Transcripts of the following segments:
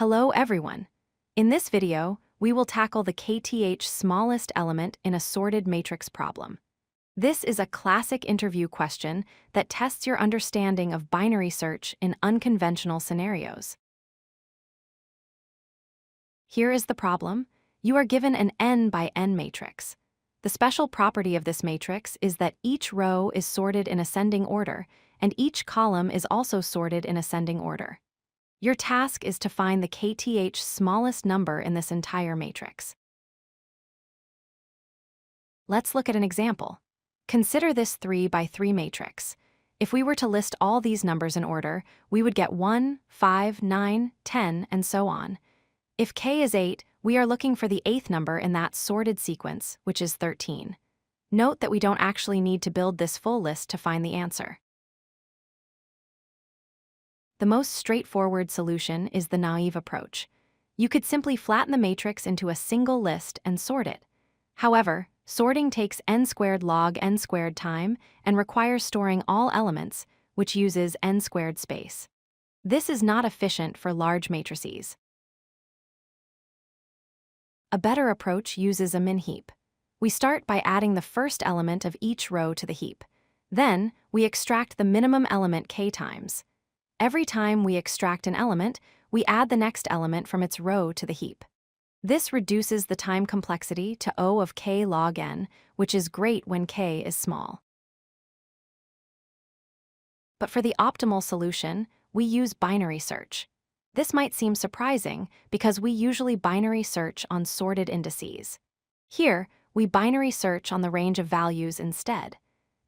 Hello everyone. In this video, we will tackle the Kth smallest element in a sorted matrix problem. This is a classic interview question that tests your understanding of binary search in unconventional scenarios. Here is the problem. You are given an n by n matrix. The special property of this matrix is that each row is sorted in ascending order, and each column is also sorted in ascending order. Your task is to find the Kth smallest number in this entire matrix. Let's look at an example. Consider this 3 by 3 matrix. If we were to list all these numbers in order, we would get 1, 5, 9, 10, and so on. If k is 8, we are looking for the 8th number in that sorted sequence, which is 13. Note that we don't actually need to build this full list to find the answer. The most straightforward solution is the naive approach. You could simply flatten the matrix into a single list and sort it. However, sorting takes n squared log n squared time and requires storing all elements, which uses n squared space. This is not efficient for large matrices. A better approach uses a min-heap. We start by adding the first element of each row to the heap. Then, we extract the minimum element k times. Every time we extract an element, we add the next element from its row to the heap. This reduces the time complexity to O of k log n, which is great when k is small. But for the optimal solution, we use binary search. This might seem surprising because we usually binary search on sorted indices. Here, we binary search on the range of values instead.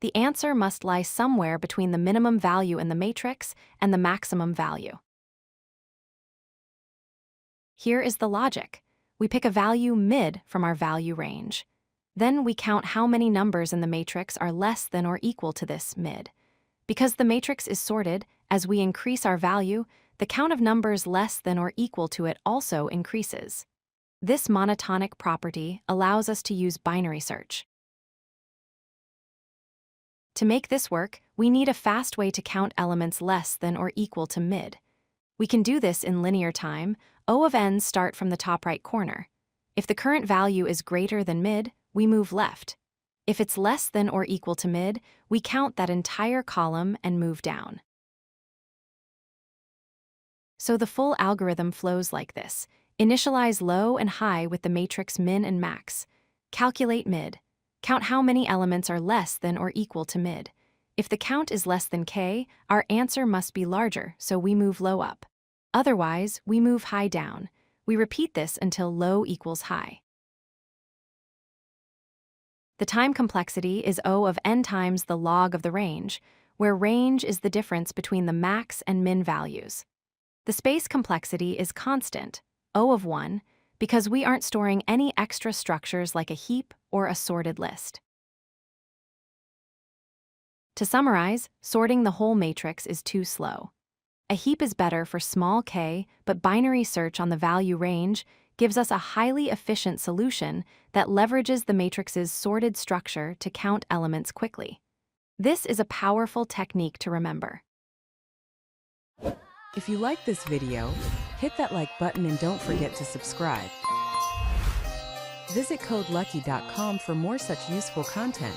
The answer must lie somewhere between the minimum value in the matrix and the maximum value. Here is the logic. We pick a value mid from our value range. Then we count how many numbers in the matrix are less than or equal to this mid. Because the matrix is sorted, as we increase our value, the count of numbers less than or equal to it also increases. This monotonic property allows us to use binary search. To make this work, we need a fast way to count elements less than or equal to mid. We can do this in linear time. O of n start from the top right corner. If the current value is greater than mid, we move left. If it's less than or equal to mid, we count that entire column and move down. So the full algorithm flows like this. Initialize low and high with the matrix min and max. Calculate mid. Count how many elements are less than or equal to mid. If the count is less than k, our answer must be larger, so we move low up. Otherwise, we move high down. We repeat this until low equals high. The time complexity is O of n times the log of the range, where range is the difference between the max and min values. The space complexity is constant, O of 1, because we aren't storing any extra structures like a heap or a sorted list. To summarize, sorting the whole matrix is too slow. A heap is better for small k, but binary search on the value range gives us a highly efficient solution that leverages the matrix's sorted structure to count elements quickly. This is a powerful technique to remember. If you like this video, hit that like button and don't forget to subscribe. Visit codelucky.com for more such useful content.